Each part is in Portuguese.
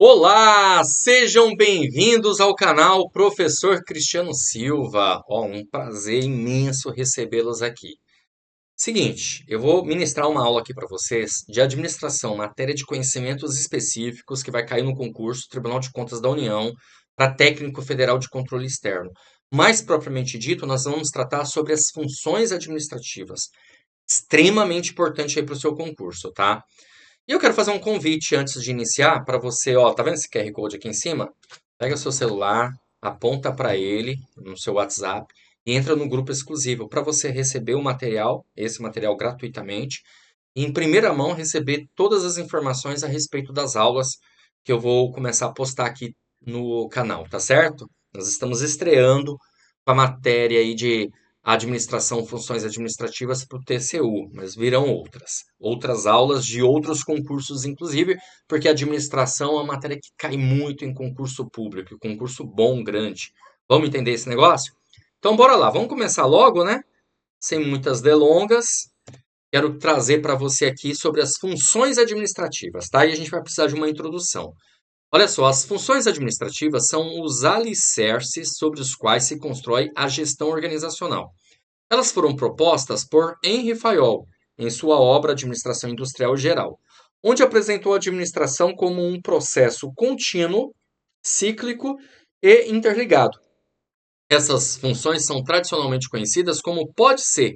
Olá, sejam bem-vindos ao canal Professor Cristiano Silva. Um prazer imenso recebê-los aqui. Seguinte, eu vou ministrar uma aula aqui para vocês de administração, matéria de conhecimentos específicos que vai cair no concurso Tribunal de Contas da União para técnico federal de controle externo. Mais propriamente dito, nós vamos tratar sobre as funções administrativas, extremamente importante aí para o seu concurso, tá? E eu quero fazer um convite antes de iniciar para você, tá vendo esse QR Code aqui em cima? Pega seu celular, aponta para ele no seu WhatsApp e entra no grupo exclusivo para você receber o material, esse material gratuitamente, e em primeira mão receber todas as informações a respeito das aulas que eu vou começar a postar aqui no canal, tá certo? Nós estamos estreando com a matéria aí de administração, funções administrativas para o TCU, mas virão outras aulas de outros concursos, inclusive, porque a administração é uma matéria que cai muito em concurso público, concurso bom, grande. Vamos entender esse negócio? Então, bora lá, vamos começar logo, né? Sem muitas delongas. Quero trazer para você aqui sobre as funções administrativas, tá? E a gente vai precisar de uma introdução. Olha só, as funções administrativas são os alicerces sobre os quais se constrói a gestão organizacional. Elas foram propostas por Henry Fayol em sua obra Administração Industrial Geral, onde apresentou a administração como um processo contínuo, cíclico e interligado. Essas funções são tradicionalmente conhecidas como pode-ser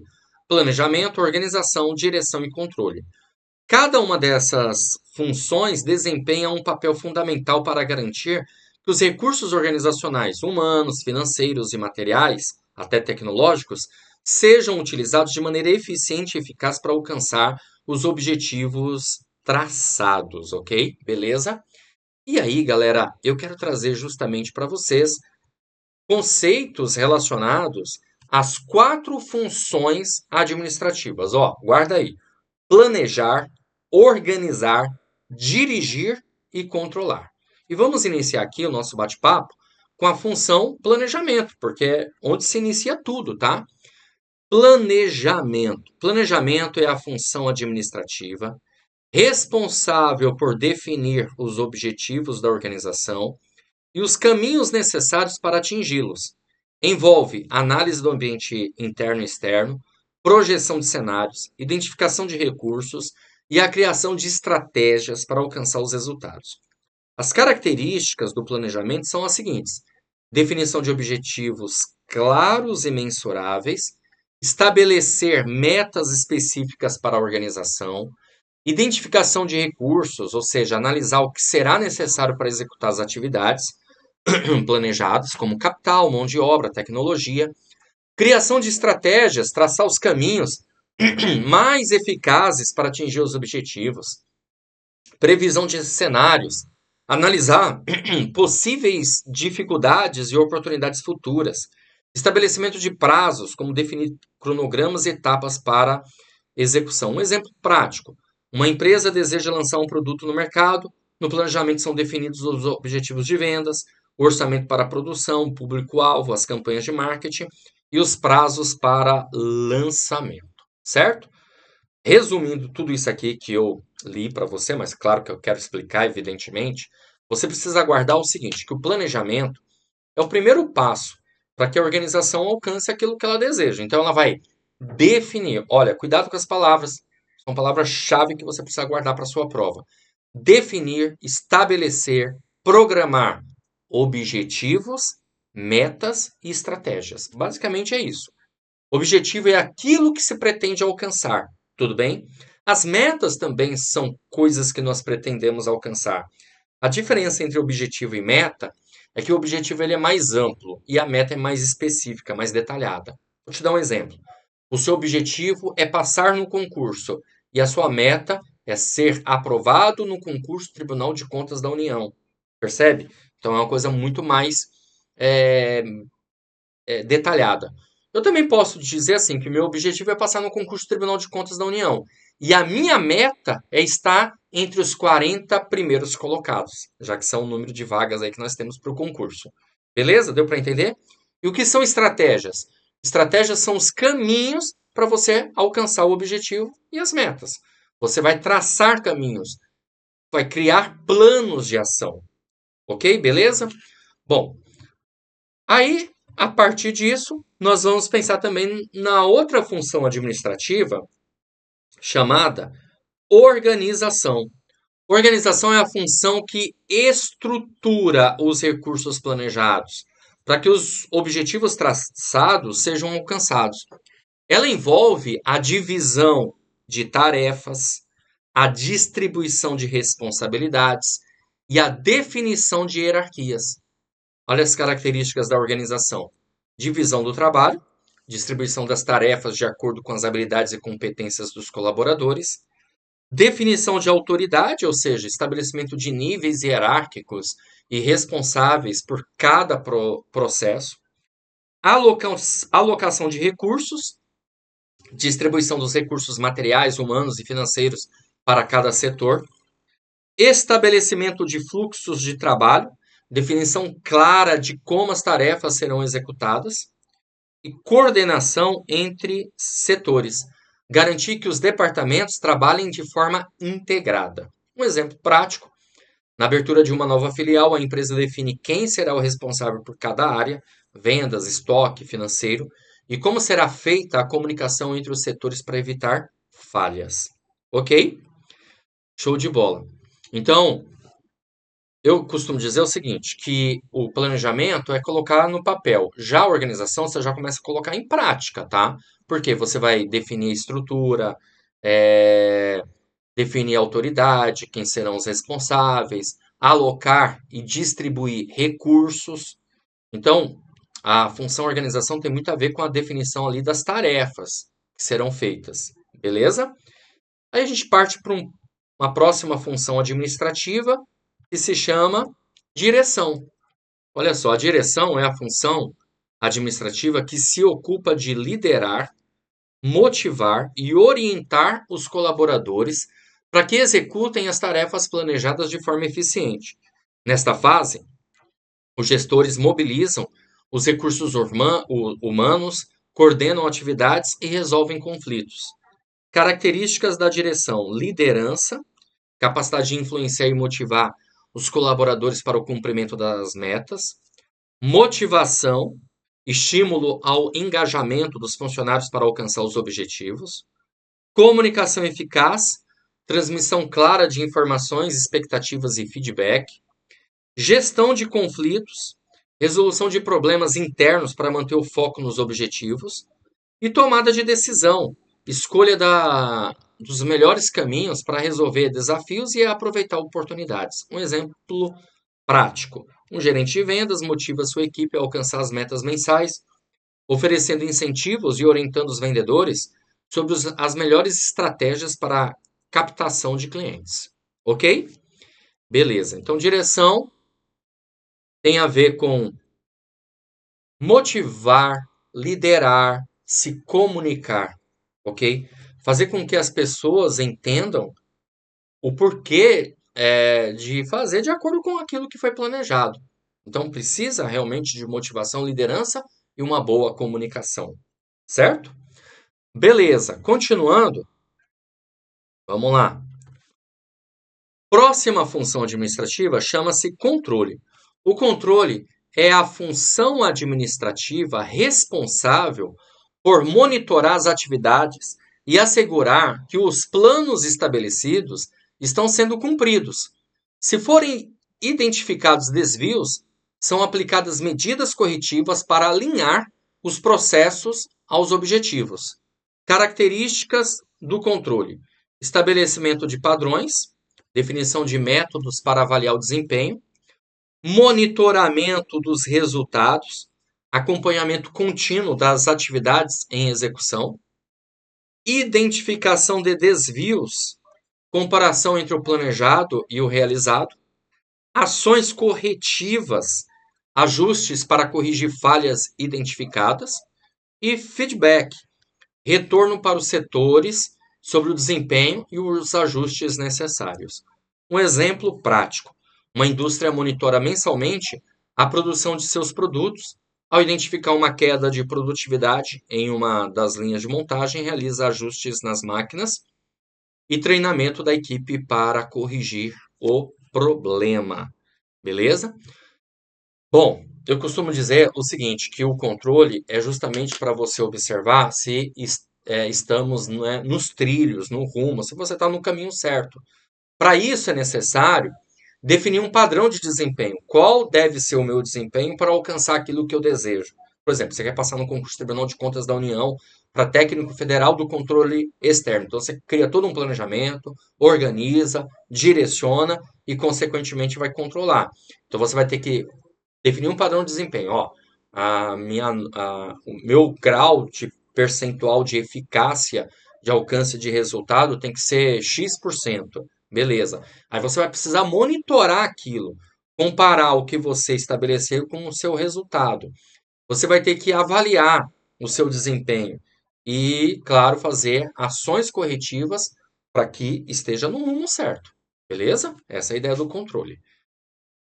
planejamento, organização, direção e controle. Cada uma dessas funções desempenha um papel fundamental para garantir que os recursos organizacionais humanos, financeiros e materiais, até tecnológicos, sejam utilizados de maneira eficiente e eficaz para alcançar os objetivos traçados, ok? Beleza? E aí, galera, eu quero trazer justamente para vocês conceitos relacionados às quatro funções administrativas. Guarda aí: planejar, organizar, dirigir e controlar. E vamos iniciar aqui o nosso bate-papo com a função planejamento, porque é onde se inicia tudo, tá? Planejamento. Planejamento é a função administrativa responsável por definir os objetivos da organização e os caminhos necessários para atingi-los. Envolve análise do ambiente interno e externo, projeção de cenários, identificação de recursos e a criação de estratégias para alcançar os resultados. As características do planejamento são as seguintes: definição de objetivos claros e mensuráveis, estabelecer metas específicas para a organização, identificação de recursos, ou seja, analisar o que será necessário para executar as atividades planejadas, como capital, mão de obra, tecnologia, criação de estratégias, traçar os caminhos mais eficazes para atingir os objetivos, previsão de cenários, analisar possíveis dificuldades e oportunidades futuras, estabelecimento de prazos, como definir cronogramas e etapas para execução. Um exemplo prático: uma empresa deseja lançar um produto no mercado, no planejamento são definidos os objetivos de vendas, o orçamento para a produção, o público-alvo, as campanhas de marketing e os prazos para lançamento, certo? Resumindo tudo isso aqui que eu li para você, mas claro que eu quero explicar, evidentemente, você precisa guardar o seguinte: que o planejamento é o primeiro passo para que a organização alcance aquilo que ela deseja. Então, ela vai definir. Olha, cuidado com as palavras, são palavras-chave que você precisa guardar para a sua prova. Definir, estabelecer, programar objetivos, metas e estratégias. Basicamente é isso. Objetivo é aquilo que se pretende alcançar, tudo bem? As metas também são coisas que nós pretendemos alcançar. A diferença entre objetivo e meta é que o objetivo ele é mais amplo e a meta é mais específica, mais detalhada. Vou te dar um exemplo. O seu objetivo é passar no concurso e a sua meta é ser aprovado no concurso Tribunal de Contas da União. Percebe? Então é uma coisa muito mais é, detalhada. Eu também posso dizer assim que meu objetivo é passar no concurso Tribunal de Contas da União. E a minha meta é estar entre os 40 primeiros colocados, já que são o número de vagas aí que nós temos para o concurso. Beleza? Deu para entender? E o que são estratégias? Estratégias são os caminhos para você alcançar o objetivo e as metas. Você vai traçar caminhos, vai criar planos de ação. Ok? Beleza? Bom, aí, a partir disso, nós vamos pensar também na outra função administrativa chamada organização. Organização é a função que estrutura os recursos planejados para que os objetivos traçados sejam alcançados. Ela envolve a divisão de tarefas, a distribuição de responsabilidades e a definição de hierarquias. Olha as características da organização: divisão do trabalho, distribuição das tarefas de acordo com as habilidades e competências dos colaboradores, definição de autoridade, ou seja, estabelecimento de níveis hierárquicos e responsáveis por cada processo, alocação de recursos, distribuição dos recursos materiais, humanos e financeiros para cada setor, estabelecimento de fluxos de trabalho, definição clara de como as tarefas serão executadas e coordenação entre setores, garantir que os departamentos trabalhem de forma integrada. Um exemplo prático: na abertura de uma nova filial, a empresa define quem será o responsável por cada área, vendas, estoque, financeiro, e como será feita a comunicação entre os setores para evitar falhas. Ok? Show de bola. Então, eu costumo dizer o seguinte, que o planejamento é colocar no papel. Já a organização, você já começa a colocar em prática, tá? Porque você vai definir a estrutura, definir a autoridade, quem serão os responsáveis, alocar e distribuir recursos. Então, a função organização tem muito a ver com a definição ali das tarefas que serão feitas, beleza? Aí a gente parte para uma próxima função administrativa que se chama direção. Olha só, a direção é a função administrativa que se ocupa de liderar, motivar e orientar os colaboradores para que executem as tarefas planejadas de forma eficiente. Nesta fase, os gestores mobilizam os recursos humanos, coordenam atividades e resolvem conflitos. Características da direção: liderança, capacidade de influenciar e motivar os colaboradores para o cumprimento das metas, motivação, estímulo ao engajamento dos funcionários para alcançar os objetivos, comunicação eficaz, transmissão clara de informações, expectativas e feedback, gestão de conflitos, resolução de problemas internos para manter o foco nos objetivos e tomada de decisão, escolha dos melhores caminhos para resolver desafios e aproveitar oportunidades. Um exemplo prático: um gerente de vendas motiva sua equipe a alcançar as metas mensais, oferecendo incentivos e orientando os vendedores sobre as melhores estratégias para a captação de clientes. Ok? Beleza. Então, direção tem a ver com motivar, liderar, se comunicar, ok? Fazer com que as pessoas entendam o porquê de fazer de acordo com aquilo que foi planejado. Então, precisa realmente de motivação, liderança e uma boa comunicação, certo? Beleza, continuando, vamos lá. Próxima função administrativa chama-se controle. O controle é a função administrativa responsável por monitorar as atividades e assegurar que os planos estabelecidos estão sendo cumpridos. Se forem identificados desvios, são aplicadas medidas corretivas para alinhar os processos aos objetivos. Características do controle: estabelecimento de padrões, definição de métodos para avaliar o desempenho, monitoramento dos resultados, acompanhamento contínuo das atividades em execução, identificação de desvios, comparação entre o planejado e o realizado, ações corretivas, ajustes para corrigir falhas identificadas e feedback, retorno para os setores sobre o desempenho e os ajustes necessários. Um exemplo prático: uma indústria monitora mensalmente a produção de seus produtos. Ao identificar uma queda de produtividade em uma das linhas de montagem, realiza ajustes nas máquinas e treinamento da equipe para corrigir o problema. Beleza? Bom, eu costumo dizer o seguinte, que o controle é justamente para você observar se estamos, né, nos trilhos, no rumo, se você está no caminho certo. Para isso é necessário definir um padrão de desempenho. Qual deve ser o meu desempenho para alcançar aquilo que eu desejo? Por exemplo, você quer passar no concurso Tribunal de Contas da União para técnico federal do controle externo. Então você cria todo um planejamento, organiza, direciona e, consequentemente, vai controlar. Então você vai ter que definir um padrão de desempenho. Ó, o meu grau de percentual de eficácia de alcance de resultado tem que ser X%. Beleza. Aí você vai precisar monitorar aquilo, comparar o que você estabeleceu com o seu resultado. Você vai ter que avaliar o seu desempenho e, claro, fazer ações corretivas para que esteja no rumo certo. Beleza? Essa é a ideia do controle.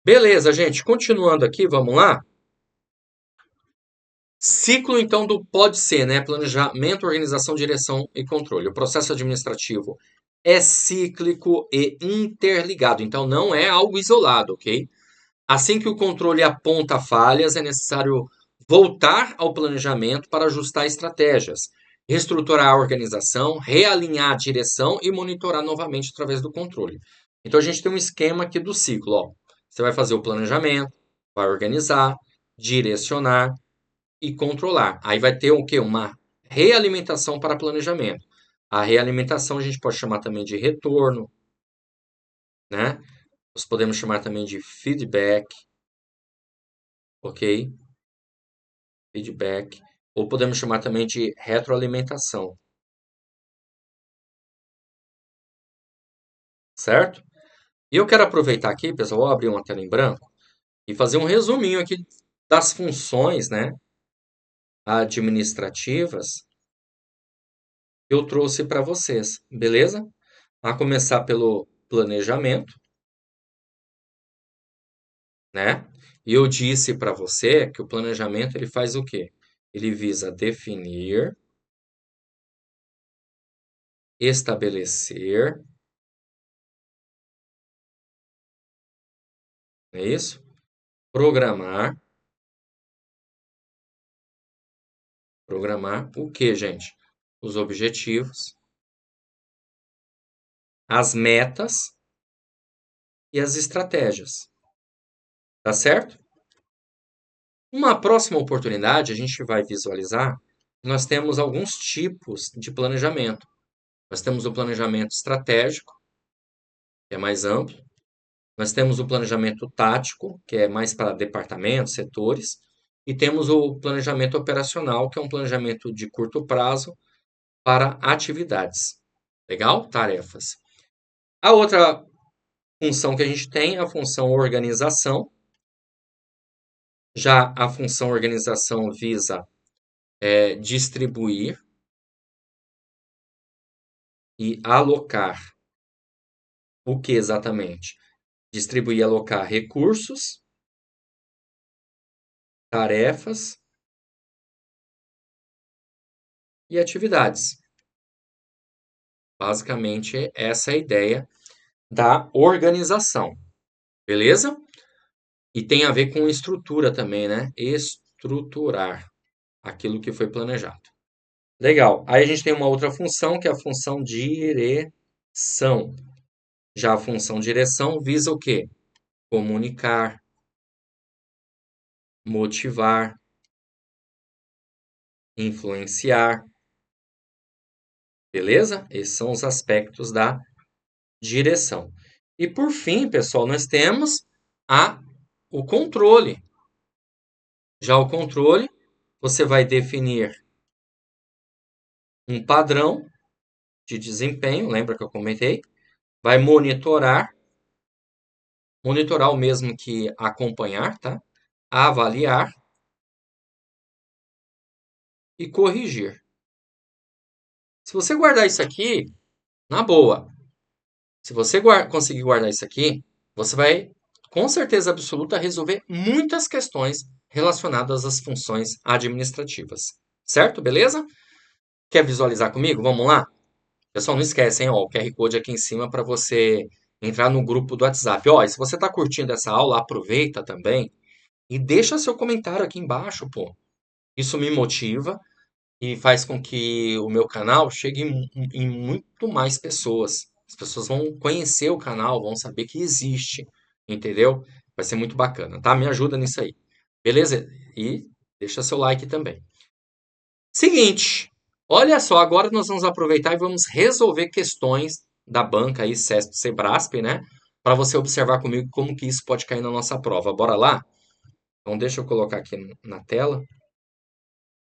Beleza, gente. Continuando aqui, vamos lá? Ciclo, então, do pode ser, né? Planejamento, organização, direção e controle. O processo administrativo é cíclico e interligado, então não é algo isolado, ok? Assim que o controle aponta falhas, é necessário voltar ao planejamento para ajustar estratégias, reestruturar a organização, realinhar a direção e monitorar novamente através do controle. Então a gente tem um esquema aqui do ciclo, ó. Você vai fazer o planejamento, vai organizar, direcionar e controlar. Aí vai ter o quê? Uma realimentação para planejamento. A realimentação a gente pode chamar também de retorno, né? Nós podemos chamar também de feedback, ok? Feedback. Ou podemos chamar também de retroalimentação, certo? E eu quero aproveitar aqui, pessoal, vou abrir uma tela em branco e fazer um resuminho aqui das funções, né, administrativas que eu trouxe para vocês, beleza? A começar pelo planejamento, né? E eu disse para você que o planejamento ele faz o quê? Ele visa definir, estabelecer, não é isso? Programar, programar o quê, gente? Os objetivos, as metas e as estratégias, tá certo? Uma próxima oportunidade a gente vai visualizar que nós temos alguns tipos de planejamento. Nós temos o planejamento estratégico, que é mais amplo. Nós temos o planejamento tático, que é mais para departamentos, setores, e temos o planejamento operacional, que é um planejamento de curto prazo para atividades. Legal? Tarefas. A outra função que a gente tem é a função organização. Já a função organização visa distribuir e alocar. O que exatamente? Distribuir e alocar recursos, tarefas e atividades. Basicamente, essa é a ideia da organização, beleza? E tem a ver com estrutura também, né? Estruturar aquilo que foi planejado. Legal. Aí a gente tem uma outra função, que é a função direção. Já a função direção visa o quê? Comunicar, motivar, influenciar, beleza? Esses são os aspectos da direção. E por fim, pessoal, nós temos a, o controle. Já o controle, você vai definir um padrão de desempenho, lembra que eu comentei? Vai monitorar o mesmo que acompanhar, tá? Avaliar e corrigir. Se você guardar isso aqui, na boa, se você conseguir guardar isso aqui, você vai, com certeza absoluta, resolver muitas questões relacionadas às funções administrativas. Certo? Beleza? Quer visualizar comigo? Vamos lá? Pessoal, não esquece, hein? Ó, o QR Code aqui em cima para você entrar no grupo do WhatsApp. Ó, e se você está curtindo essa aula, aproveita também e deixa seu comentário aqui embaixo, pô. Isso me motiva e faz com que o meu canal chegue em muito mais pessoas. As pessoas vão conhecer o canal, vão saber que existe, entendeu? Vai ser muito bacana, tá? Me ajuda nisso aí. Beleza? E deixa seu like também. Seguinte, olha só, agora nós vamos aproveitar e vamos resolver questões da banca aí, CESP, Sebrasp, né? Para você observar comigo como que isso pode cair na nossa prova. Bora lá? Então deixa eu colocar aqui na tela.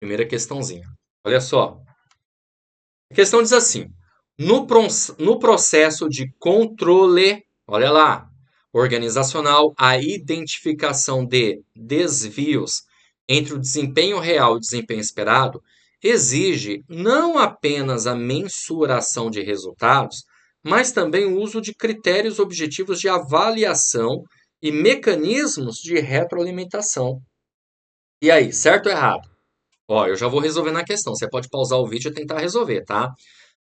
Primeira questãozinha. Olha só. A questão diz assim: no processo de controle, olha lá, organizacional, a identificação de desvios entre o desempenho real e o desempenho esperado exige não apenas a mensuração de resultados, mas também o uso de critérios objetivos de avaliação e mecanismos de retroalimentação. E aí, certo ou errado? Ó, eu já vou resolver na questão. Você pode pausar o vídeo e tentar resolver, tá?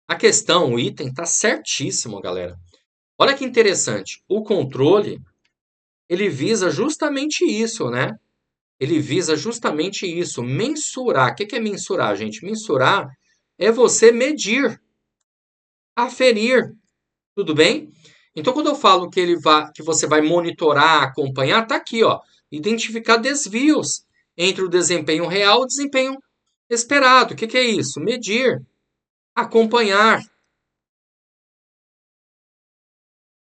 A questão, o item tá certíssimo, galera. Olha que interessante. O controle, ele visa justamente isso, né? Ele visa justamente isso, mensurar. O que é mensurar, gente? Mensurar é você medir, aferir, tudo bem? Então, quando eu falo que você vai monitorar, acompanhar, tá aqui, ó. Identificar desvios entre o desempenho real e o desempenho esperado. O que é isso? Medir, acompanhar,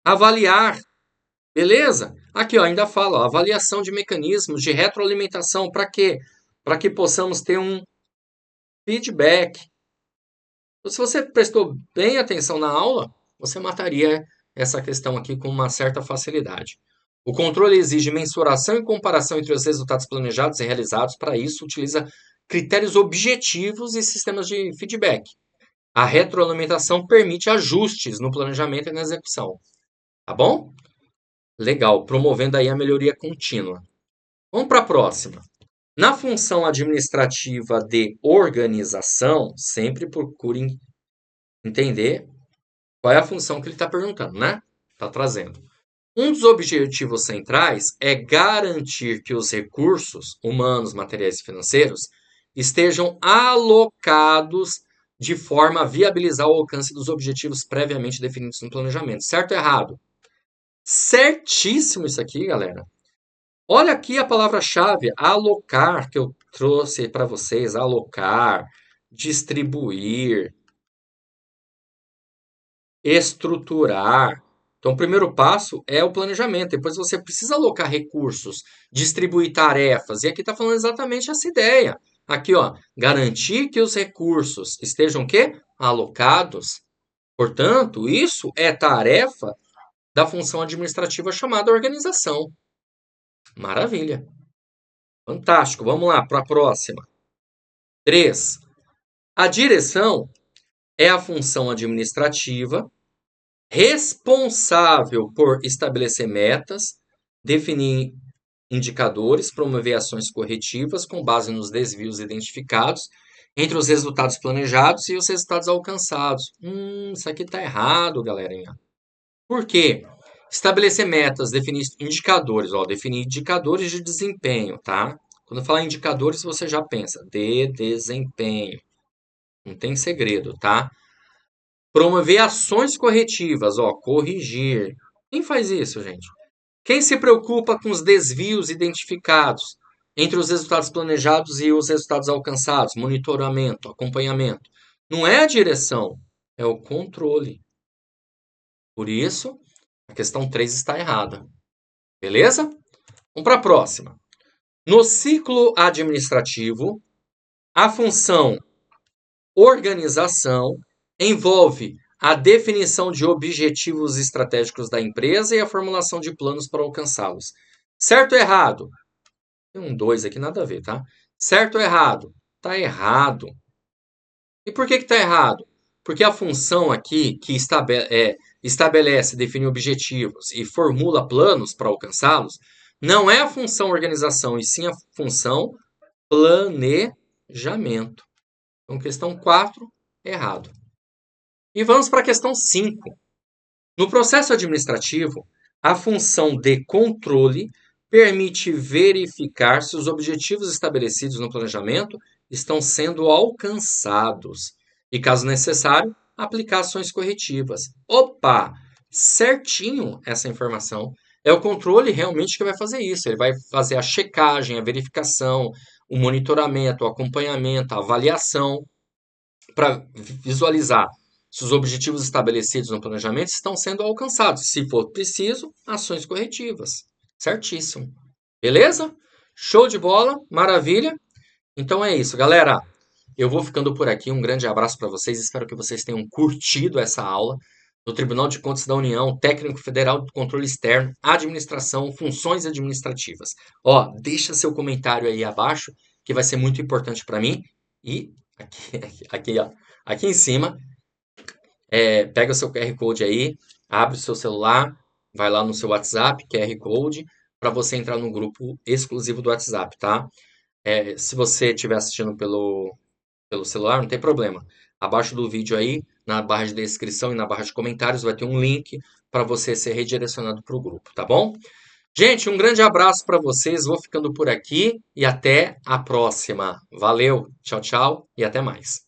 avaliar. Beleza? Aqui, ó, ainda fala, ó, avaliação de mecanismos de retroalimentação. Para quê? Para que possamos ter um feedback. Então, se você prestou bem atenção na aula, você mataria essa questão aqui com uma certa facilidade. O controle exige mensuração e comparação entre os resultados planejados e realizados. Para isso, utiliza critérios objetivos e sistemas de feedback. A retroalimentação permite ajustes no planejamento e na execução. Tá bom? Legal, promovendo aí a melhoria contínua. Vamos para a próxima. Na função administrativa de organização, sempre procure entender qual é a função que ele está perguntando, né? Está trazendo. Um dos objetivos centrais é garantir que os recursos humanos, materiais e financeiros estejam alocados de forma a viabilizar o alcance dos objetivos previamente definidos no planejamento. Certo ou errado? Certíssimo isso aqui, galera. Olha aqui a palavra-chave, alocar, que eu trouxe para vocês, alocar, distribuir, estruturar. Então, o primeiro passo é o planejamento. Depois você precisa alocar recursos, distribuir tarefas. E aqui está falando exatamente essa ideia. Aqui, ó, garantir que os recursos estejam quê? Alocados. Portanto, isso é tarefa da função administrativa chamada organização. Maravilha. Fantástico. Vamos lá para a próxima. 3. A direção é a função administrativa responsável por estabelecer metas, definir indicadores, promover ações corretivas com base nos desvios identificados entre os resultados planejados e os resultados alcançados. Isso aqui está errado, galerinha. Por quê? Estabelecer metas, definir indicadores, ó, definir indicadores de desempenho, tá? Quando falar indicadores, você já pensa de desempenho. Não tem segredo, tá? Promover ações corretivas, ó, corrigir. Quem faz isso, gente? Quem se preocupa com os desvios identificados entre os resultados planejados e os resultados alcançados? Monitoramento, acompanhamento. Não é a direção, é o controle. Por isso, a questão 3 está errada. Beleza? Vamos para a próxima. No ciclo administrativo, a função organização envolve a definição de objetivos estratégicos da empresa e a formulação de planos para alcançá-los. Certo ou errado? Tem um 2 aqui, nada a ver, tá? Certo ou errado? Tá errado. E por que está errado? Porque a função aqui que estabelece, define objetivos e formula planos para alcançá-los, não é a função organização, e sim a função planejamento. Então, questão 4, errado. E vamos para a questão 5. No processo administrativo, a função de controle permite verificar se os objetivos estabelecidos no planejamento estão sendo alcançados e, caso necessário, aplicar ações corretivas. Opa! Certinho essa informação. É o controle realmente que vai fazer isso. Ele vai fazer a checagem, a verificação, o monitoramento, o acompanhamento, a avaliação para visualizar se os objetivos estabelecidos no planejamento estão sendo alcançados. Se for preciso, ações corretivas. Certíssimo. Beleza? Show de bola, maravilha. Então é isso, galera. Eu vou ficando por aqui. Um grande abraço para vocês. Espero que vocês tenham curtido essa aula do Tribunal de Contas da União, Técnico Federal do Controle Externo, Administração, Funções Administrativas. Ó, deixa seu comentário aí abaixo, que vai ser muito importante para mim. E aqui em cima, pega o seu QR Code aí, abre o seu celular, vai lá no seu WhatsApp, QR Code, para você entrar no grupo exclusivo do WhatsApp, tá? Se você estiver assistindo pelo celular, não tem problema. Abaixo do vídeo aí, na barra de descrição e na barra de comentários, vai ter um link para você ser redirecionado para o grupo, tá bom? Gente, um grande abraço para vocês. Vou ficando por aqui e até a próxima. Valeu, tchau, tchau e até mais.